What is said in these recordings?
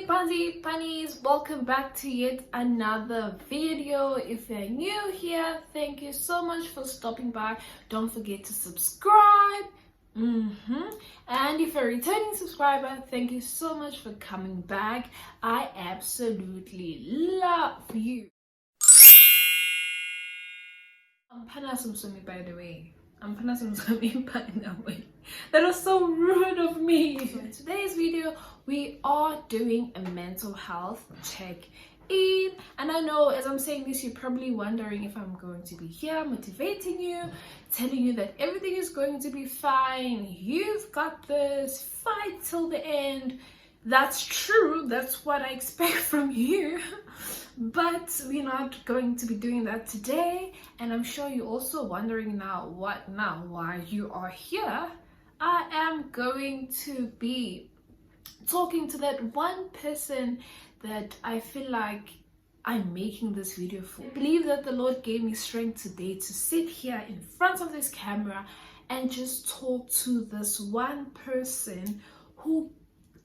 Pannie Bunnies, welcome back to yet another video. If you're new here, thank you so much for stopping by. Don't forget to subscribe. And if you're a returning subscriber, thank you so much for coming back. I absolutely love you. I'm Panasumsumi, by the way. I'm Panasumsumi, by the way. That was so rude of me. So in today's video, we are doing a mental health check-in. And I know as I'm saying this, you're probably wondering if I'm going to be here motivating you, telling you that everything is going to be fine. You've got this, fight till the end. That's true. That's what I expect from you. But we're not going to be doing that today. And I'm sure you're also wondering why you are here. I am going to be talking to that one person that I feel like I'm making this video for. I believe that the Lord gave me strength today to sit here in front of this camera and just talk to this one person who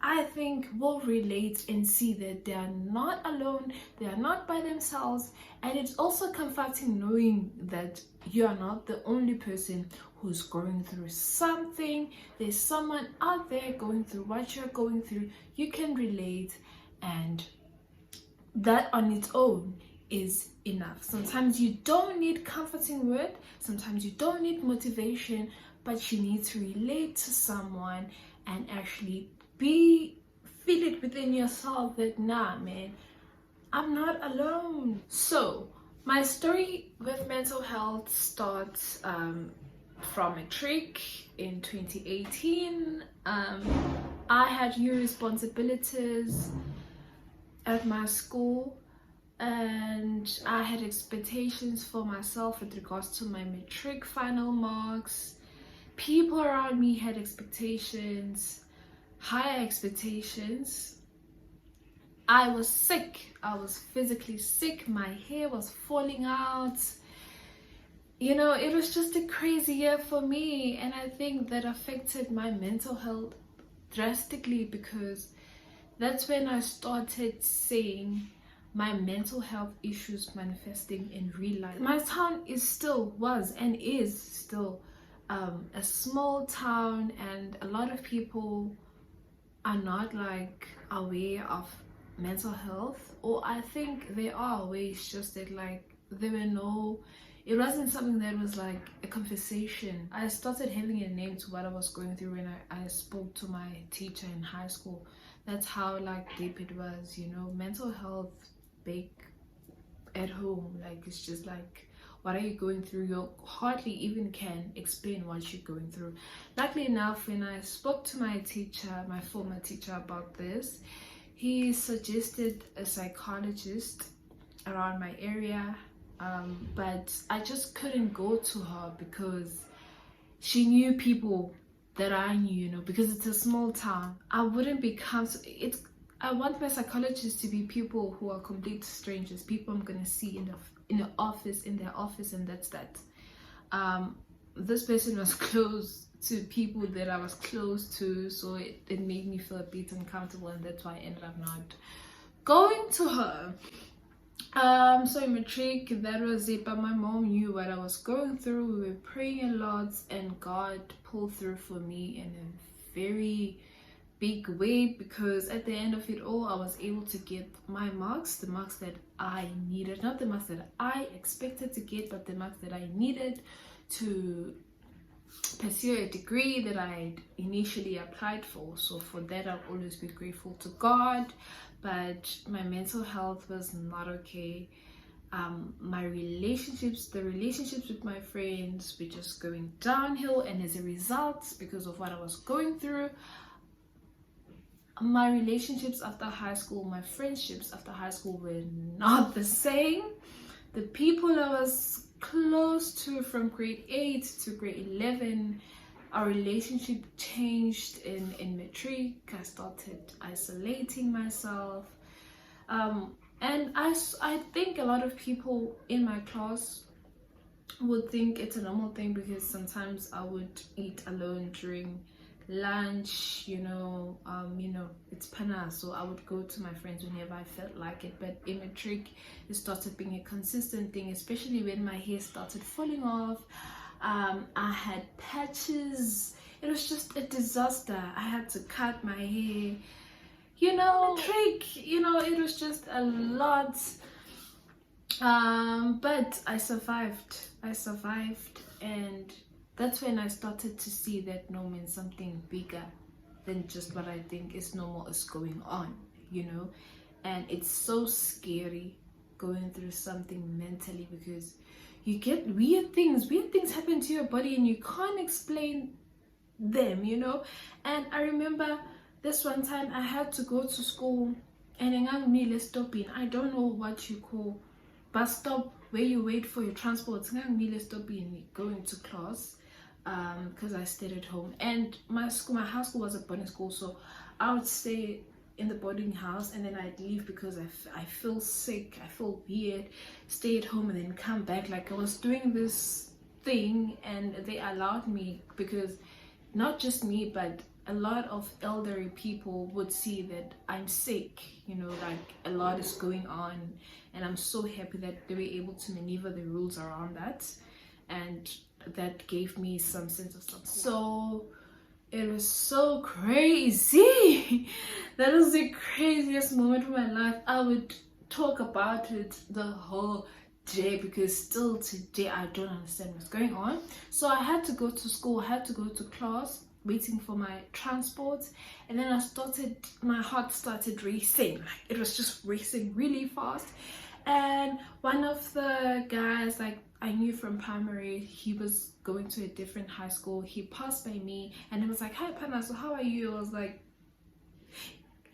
I think will relate and see that they are not alone, they are not by themselves, and it's also comforting knowing that you are not the only person who's going through something. There's someone out there going through what you're going through. You can relate, and that on its own is enough. Sometimes you don't need comforting word, sometimes you don't need motivation, but you need to relate to someone and actually feel it within yourself that nah man, I'm not alone. So my story with mental health starts from a trick in 2018. I had new responsibilities at my school and I had expectations for myself with regards to my matric final marks. People around me had expectations, higher expectations. I was sick. I was physically sick. My hair was falling out. You know, it was just a crazy year for me, and I think that affected my mental health drastically because that's when I started seeing my mental health issues manifesting in real life. My town was and is still a small town, and a lot of people are not like aware of mental health, or I think they are aware, it's just that like it wasn't something that was like a conversation. I started having a name to what I was going through when I spoke to my teacher in high school. That's how like deep it was, you know. Mental health big at home, like it's just like, what are you going through? You hardly even can explain what you're going through. Luckily enough, when I spoke to my teacher, my former teacher, about this, he suggested a psychologist around my area, but I just couldn't go to her because she knew people that I knew, you know, because it's a small town. I wouldn't be comfortable. I want my psychologists to be people who are complete strangers, people I'm gonna see in their office, and that's that. This person was close to people that I was close to, so it made me feel a bit uncomfortable, and that's why I ended up not going to her. So in matric, that was it, but my mom knew what I was going through. We were praying a lot, and God pulled through for me in a very big way, because at the end of it all, I was able to get my marks, the marks that I needed, not the marks that I expected to get, but the marks that I needed to pursue a degree that I initially applied for. So for that, I'll always be grateful to God. But my mental health was not okay. My relationships, the relationships with my friends were just going downhill, and as a result, because of what I was going through, my relationships after high school, my friendships after high school were not the same. The people I was close to from grade 8 to grade 11, our relationship changed in matric. I started isolating myself, and I think a lot of people in my class would think it's a normal thing, because sometimes I would eat alone during lunch, it's Panna, so I would go to my friends whenever I felt like it. But in matric, it started being a consistent thing, especially when my hair started falling off. I had patches. It was just a disaster. I had to cut my hair. Matric, it was just a lot. But I survived, and that's when I started to see that no, man, something bigger than just what I think is normal is going on, and it's so scary going through something mentally, because you get weird things happen to your body and you can't explain them, and I remember this one time I had to go to school, and I don't know what you call bus stop where you wait for your transport. Going to class because I stayed at home, and my high school was a boarding school, so I would stay in the boarding house and then I'd leave because I feel sick, I feel weird, stay at home and then come back. Like I was doing this thing, and they allowed me, because not just me but a lot of elderly people would see that I'm sick, like a lot is going on, and I'm so happy that they were able to maneuver the rules around that, and that gave me some sense of support. So it was so crazy. That was the craziest moment of my life. I would talk about it the whole day, because still today I don't understand what's going on. So I had to go to school, I had to go to class, waiting for my transport, and then my heart started racing. Like it was just racing really fast. And one of the guys, like I knew from primary, he was going to a different high school. He passed by me and he was like, "Hi Panna, so how are you?" I was like,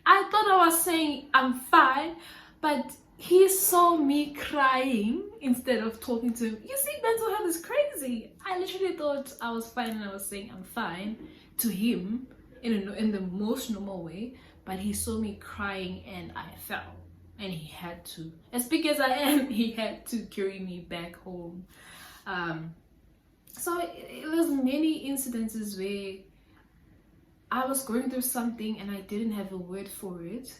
I thought I was saying I'm fine, but he saw me crying instead of talking to him. You see, mental health is crazy. I literally thought I was fine and I was saying I'm fine to him in the most normal way, but he saw me crying and I fell, and he had to, as big as I am, he had to carry me back home. So it was many incidences where I was going through something and I didn't have a word for it.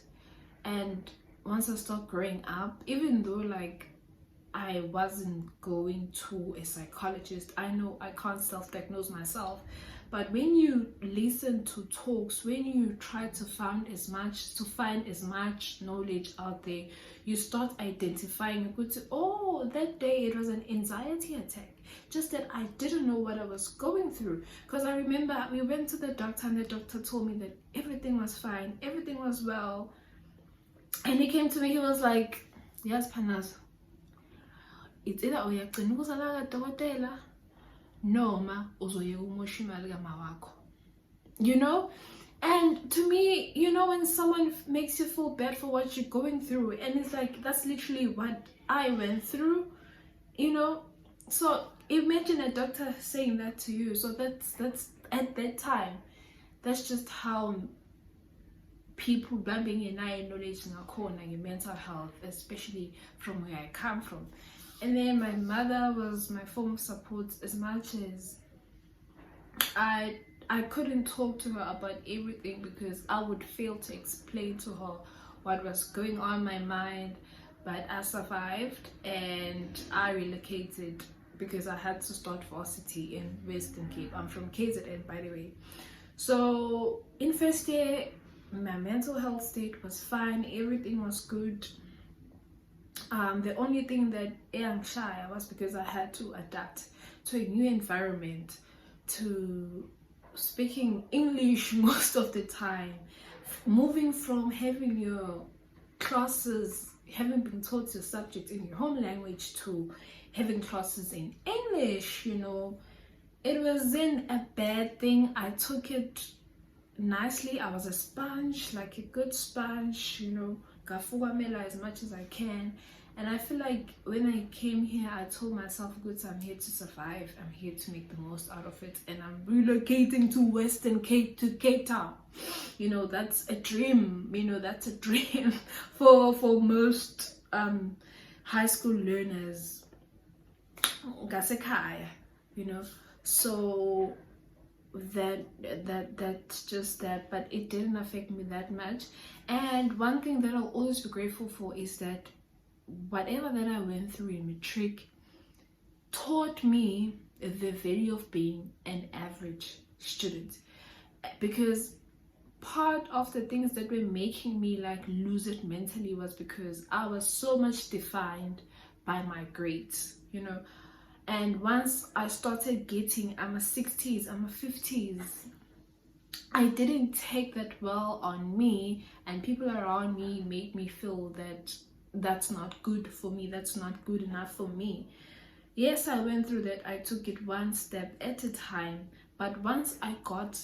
And once I started growing up, even though like I wasn't going to a psychologist, I know I can't self-diagnose myself, but when you listen to talks, when you try to find as much knowledge out there, you start identifying, oh, that day it was an anxiety attack, just that I didn't know what I was going through. Because I remember we went to the doctor and the doctor told me that everything was fine, everything was well, and he came to me, he was like, "Yes, Panas, it's either uyagcina ukuzala kadokotela noma uzoyeka umosha imali kama wakho." And to me, when someone makes you feel bad for what you're going through, and it's like, that's literally what I went through, so imagine a doctor saying that to you. So that's at that time, that's just how people being in knowledge in mental health, especially from where I come from. And then my mother was my form of support, as much as I couldn't talk to her about everything, because I would fail to explain to her what was going on in my mind. But I survived and I relocated because I had to start varsity in Western Cape. I'm from KZN, by the way. So in first year, my mental health state was fine, everything was good. The only thing that I'm shy was because I had to adapt to a new environment, to speaking English most of the time, moving from having your classes, having been taught your subject in your home language, to having classes in English. It wasn't a bad thing. I took it nicely. I was a sponge, like a good sponge, gafugamela as much as I can. And I feel like when I came here, I told myself, good, I'm here to survive, I'm here to make the most out of it, and I'm relocating to Western Cape, to Cape Town. That's a dream. That's a dream for most high school learners, gasekhaya. So that's just that, but it didn't affect me that much. And one thing that I'll always be grateful for is that whatever that I went through in matric taught me the value of being an average student, because part of the things that were making me like lose it mentally was because I was so much defined by my grades, you know. And once I started getting, I'm a 60s, I'm a 50s, I didn't take that well on me, and people around me made me feel that that's not good for me, that's not good enough for me. Yes, I went through that. I took it one step at a time. But once I got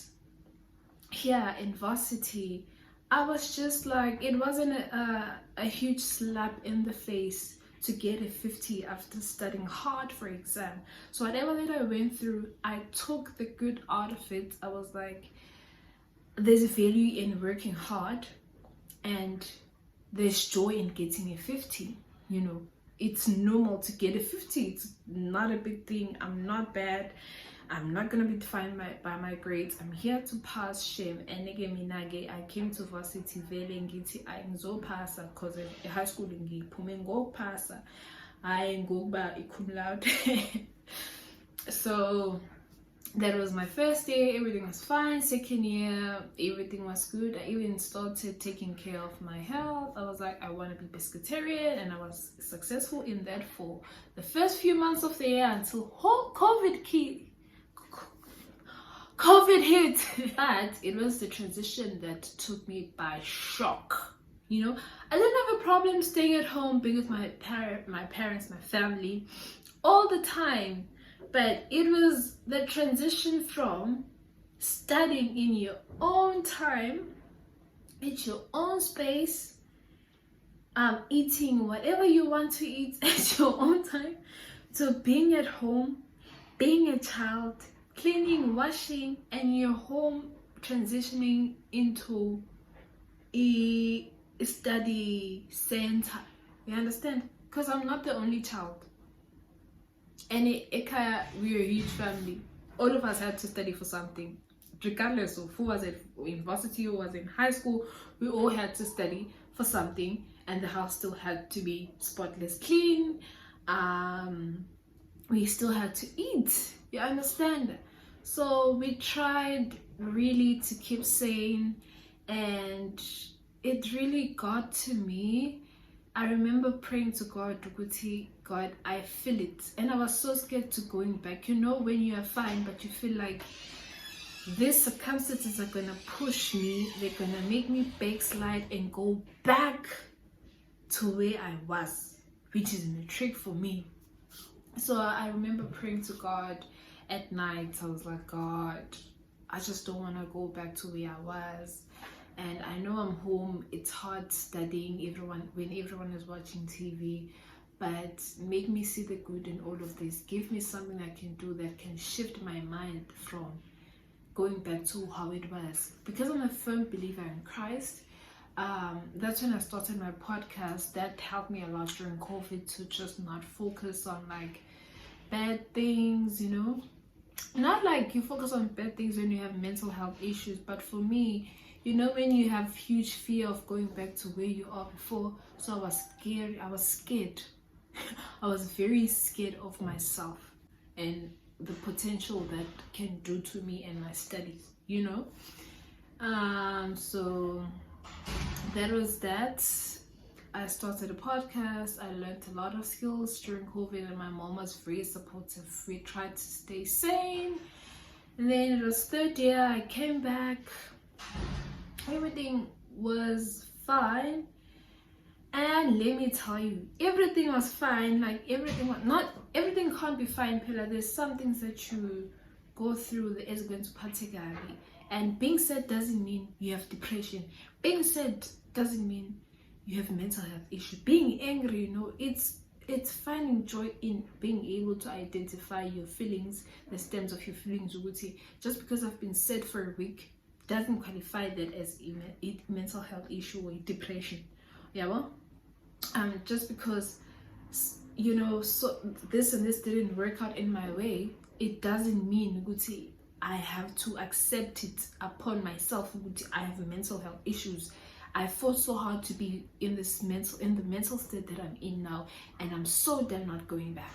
here in varsity, I was just like, it wasn't a huge slap in the face to get a 50 after studying hard for exam. So whatever that I went through, I took the good out of it. I was like, there's value in working hard, and there's joy in getting a 50, you know. It's normal to get a 50. It's not a big thing. I'm not bad. I'm not gonna be defined by my grades. I'm here to pass shame. And again, I came to varsity vele ngithi ayingizopasa because in high school ngiphume ngokupasa. I ngokuba cum laude. So that was my first year. Everything was fine. Second year, everything was good. I even started taking care of my health. I was like, I want to be pescatarian, and I was successful in that for the first few months of the year until COVID hit. But it was the transition that took me by shock. You know, I didn't have a problem staying at home, being with my parents, my family all the time. But it was the transition from studying in your own time, at your own space, eating whatever you want to eat at your own time, to being at home, being a child, cleaning, washing, and your home transitioning into a study center. You understand? Because I'm not the only child. And we're a huge family. All of us had to study for something, regardless of who was at university or was in high school. We all had to study for something, and the house still had to be spotless clean. We still had to eat. You understand? So we tried really to keep sane, and it really got to me. I remember praying to God, God, I feel it. And I was so scared to going back. You know, when you are fine, but you feel like these circumstances are going to push me. They're going to make me backslide and go back to where I was, which is a trick for me. So I remember praying to God at night. I was like, God, I just don't want to go back to where I was. And I know I'm home, it's hard studying when everyone is watching TV, but make me see the good in all of this. Give me something I can do that can shift my mind from going back to how it was. Because I'm a firm believer in Christ, that's when I started my podcast. That helped me a lot during COVID, to just not focus on like bad things, you know. Not like you focus on bad things when you have mental health issues, but for me, you know, when you have huge fear of going back to where you are before. So I was scared. I was very scared of myself and the potential that can do to me and my studies, you know. So that was that. I started a podcast. I learned a lot of skills during COVID, and my mom was very supportive. We tried to stay sane. And then it was third year. I came back. Everything was fine, and let me tell you, everything was fine. Like not everything can't be fine, Pilla. There's some things that you go through that is going to particularly, and being said doesn't mean you have depression. Being said doesn't mean you have mental health issue. Being angry, you know, it's finding joy in being able to identify your feelings, the stems of your feelings. Just because I've been sad for a week doesn't qualify that as a mental health issue or depression. Yeah, well, just because, you know, so this and this didn't work out in my way, it doesn't mean I have to accept it upon myself. I have mental health issues. I fought so hard to be in the mental state that I'm in now, and I'm so done not going back.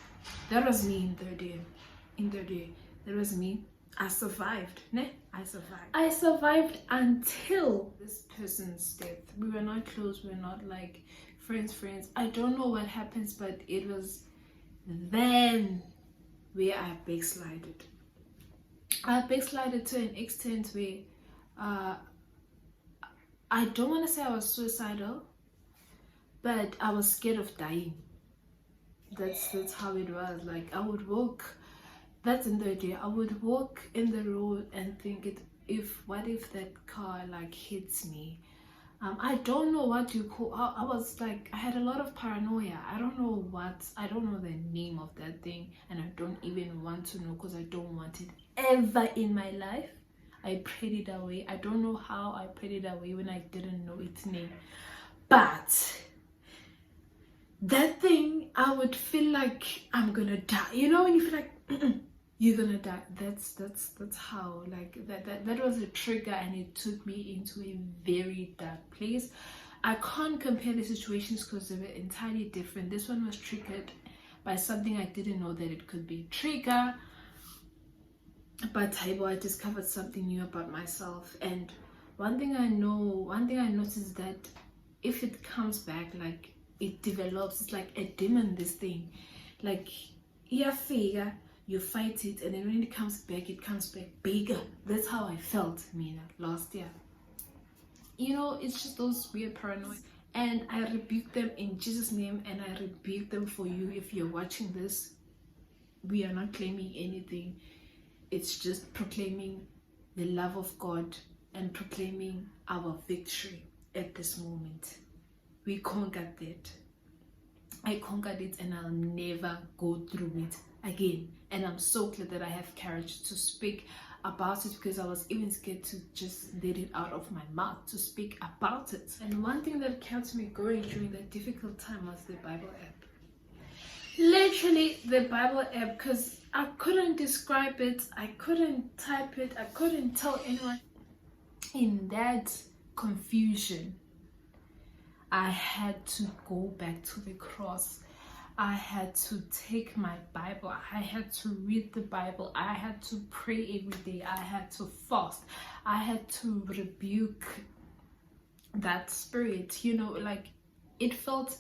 That was me in third year. That was me. I survived. Ne? I survived until this person's death. We were not close. We were not like friends. I don't know what happens, but it was then where I backslided. I backslided to an extent where I don't want to say I was suicidal, but I was scared of dying. That's how it was. Like, I would walk. That's in the day. I would walk in the road and think, what if that car like hits me? I don't know what you call. I was like, I had a lot of paranoia. I don't know the name of that thing, and I don't even want to know, because I don't want it ever in my life. I prayed it away. I don't know how I prayed it away when I didn't know its name. But that thing, I would feel like I'm gonna die. You know, when you feel like you're gonna die. That's how, like, that was a trigger, and it took me into a very dark place. I can't compare the situations because they were entirely different. This one was triggered by something I didn't know that it could be a trigger. But I discovered something new about myself, and one thing I noticed is that if it comes back, like, it develops. It's like a demon, this thing. Like, you figure, you fight it, and then when it comes back bigger. That's how I felt, Mina, last year. You know, it's just those weird paranoia. And I rebuke them in Jesus' name, and I rebuke them for you if you're watching this. We are not claiming anything. It's just proclaiming the love of God and proclaiming our victory at this moment. We conquered that. I conquered it, and I'll never go through it again. And I'm so glad that I have courage to speak about it, because I was even scared to just let it out of my mouth, to speak about it. And one thing that kept me going during that difficult time was the Bible app. Literally the Bible app, because I couldn't describe it, I couldn't type it, I couldn't tell anyone. In that confusion, I had to go back to the cross. I had to take my Bible. I had to read the Bible. I had to pray every day. I had to fast. I had to rebuke that spirit. You know, like, it felt,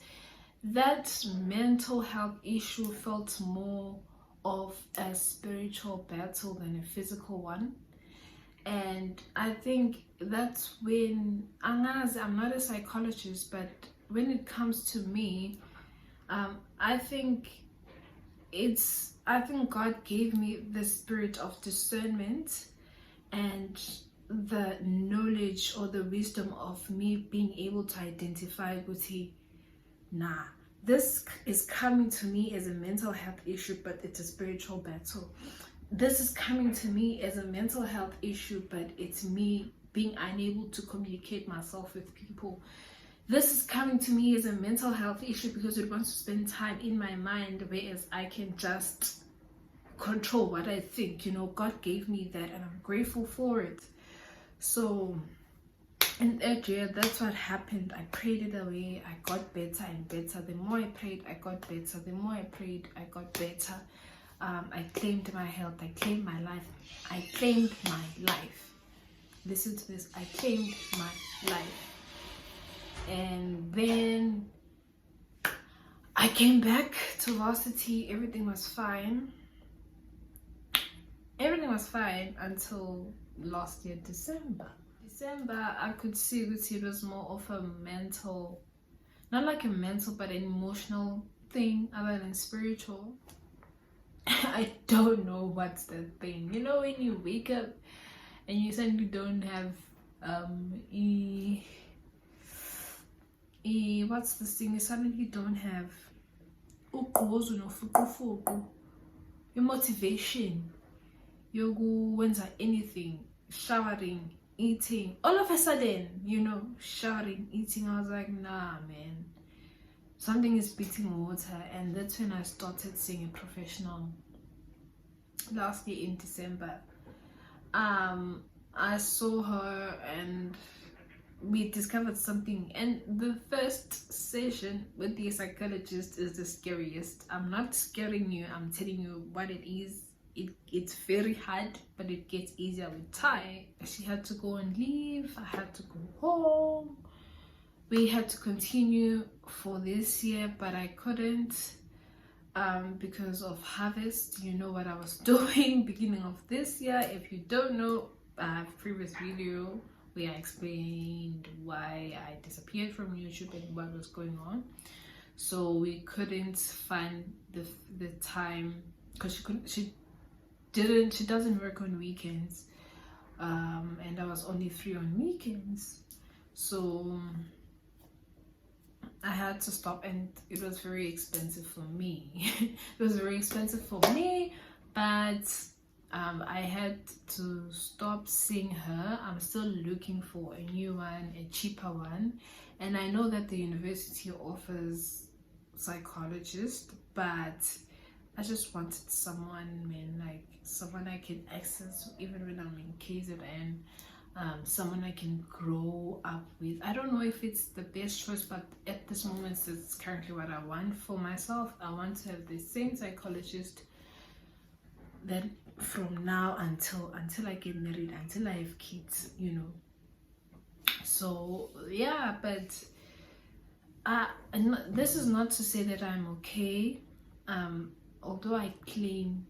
that mental health issue felt more of a spiritual battle than a physical one. And I think that's when, I'm not a psychologist, but when it comes to me, I think God gave me the spirit of discernment and the knowledge or the wisdom of me being able to identify with this is coming to me as a mental health issue, but it's a spiritual battle. This is coming to me as a mental health issue, but it's me being unable to communicate myself with people. This is coming to me as a mental health issue because it wants to spend time in my mind, whereas I can just control what I think. You know, God gave me that, and I'm grateful for it. So in that year, that's what happened. I prayed it away. I got better and better. The more I prayed, I got better. The more I prayed, I got better. I claimed my health. I claimed my life. I claimed my life. Listen to this. I claimed my life. And then I came back to varsity. Everything was fine. Everything was fine until last year, December, I could see that it was more of a mental, not like a mental, but an emotional thing other than spiritual. I don't know what's the thing. You know, when you wake up and you suddenly don't have what's this thing? You suddenly don't have your motivation. You go into anything, showering, eating. All of a sudden, you know, showering, eating. I was like, nah, man. Something is beating water. And that's when I started seeing a professional last year in December. I saw her and we discovered something, and the first session with the psychologist is the scariest. I'm not scaring you, I'm telling you what it is. It's very hard, but it gets easier with time. She had to go and leave, I had to go home. We had to continue for this year, but I couldn't because of harvest. You know what I was doing beginning of this year. If you don't know, previous video where I explained why I disappeared from YouTube and what was going on. So we couldn't find the time because she doesn't work on weekends, and I was only free on weekends. So I had to stop, and it was very expensive for me. It was very expensive for me, but I had to stop seeing her. I'm still looking for a new one, a cheaper one, and I know that the university offers psychologists, but I just wanted someone, man, like someone I can access even when I'm in KZN. Someone I can grow up with. I don't know if it's the best choice, but at this moment it's currently what I want for myself. I want to have the same psychologist that from now until I get married, until I have kids, you know. So yeah, but and this is not to say that I'm okay. Although I claim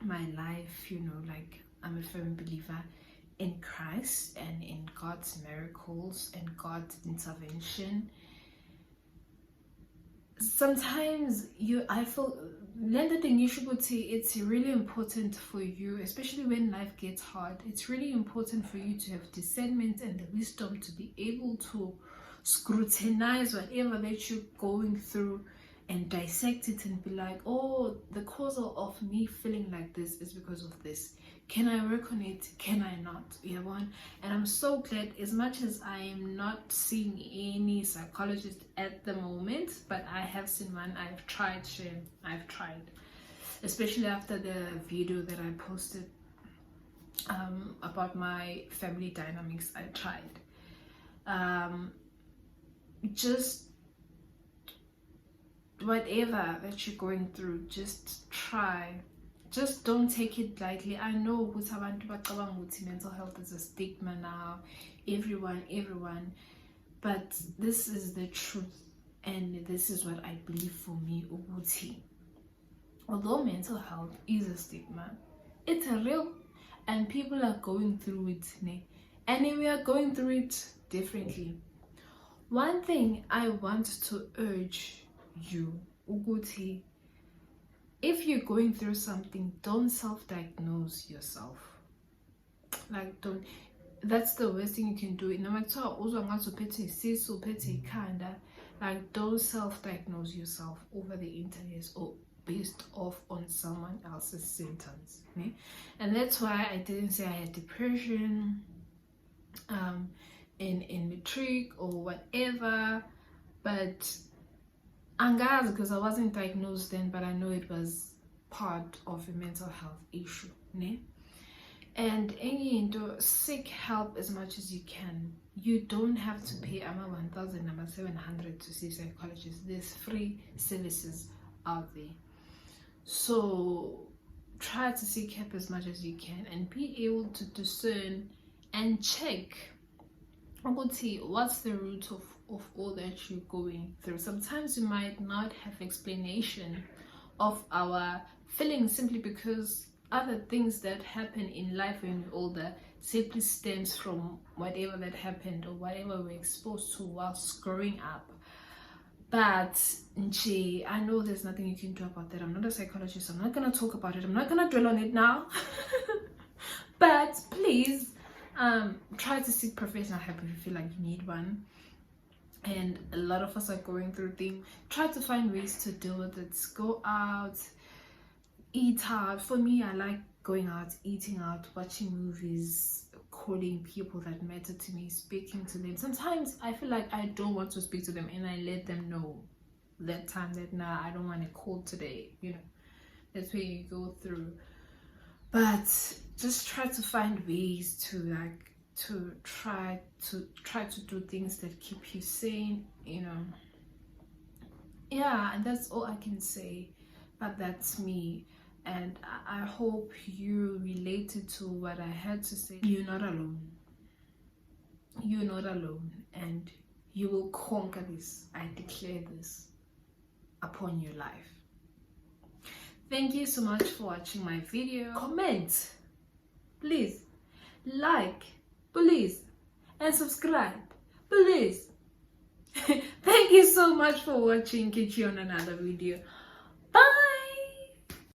my life, you know, like I'm a firm believer in Christ and in God's miracles and God's intervention. Sometimes I feel it's really important for you, especially when life gets hard. It's really important for you to have discernment and the wisdom to be able to scrutinize whatever that you're going through and dissect it and be like, oh, the cause of me feeling like this is because of this. Can I work on it? Can I not? You know, and I'm so glad, as much as I am not seeing any psychologist at the moment, but I have seen one. I've tried, especially after the video that I posted about my family dynamics. I tried. Just whatever that you're going through, just try. Just don't take it lightly. I know mental health is a stigma now, everyone, but this is the truth, and this is what I believe for me. Although mental health is a stigma, it's a real, and people are going through it, and we are going through it differently. One thing I want to urge you, Uguti, if you're going through something, don't self-diagnose yourself. Like, don't. That's the worst thing you can do. No matter like, don't self-diagnose yourself over the internet or based off on someone else's symptoms. Okay? And that's why I didn't say I had depression in matric or whatever, but angazi, because I wasn't diagnosed then, but I know it was part of a mental health issue, ne? And seek help as much as you can. You don't have to pay 1,700 to see a psychologist. There's free services out there. So try to seek help as much as you can and be able to discern and check what's the root of all that you're going through. Sometimes we might not have explanation of our feelings simply because other things that happen in life when we're older simply stems from whatever that happened or whatever we're exposed to whilst growing up. But I know there's nothing you can do about that. I'm not a psychologist. I'm not going to talk about it. I'm not going to dwell on it now. But please try to seek professional help if you feel like you need one. And a lot of us are going through things. Try to find ways to deal with it. Go out, eat out. For me, I like going out, eating out, watching movies, calling people that matter to me, speaking to them. Sometimes I feel like I don't want to speak to them and I let them know that time that I don't want to call today, you know. That's where you go through. but just try to find ways to try to do things that keep you sane, you know. Yeah, and that's all I can say. But that's me, and I hope you related to what I had to say. You're not alone. You're not alone, and you will conquer this. I declare this upon your life. Thank you so much for watching my video. Comment, please. Like, please. And subscribe, please. Thank you so much for watching. Catch you on another video.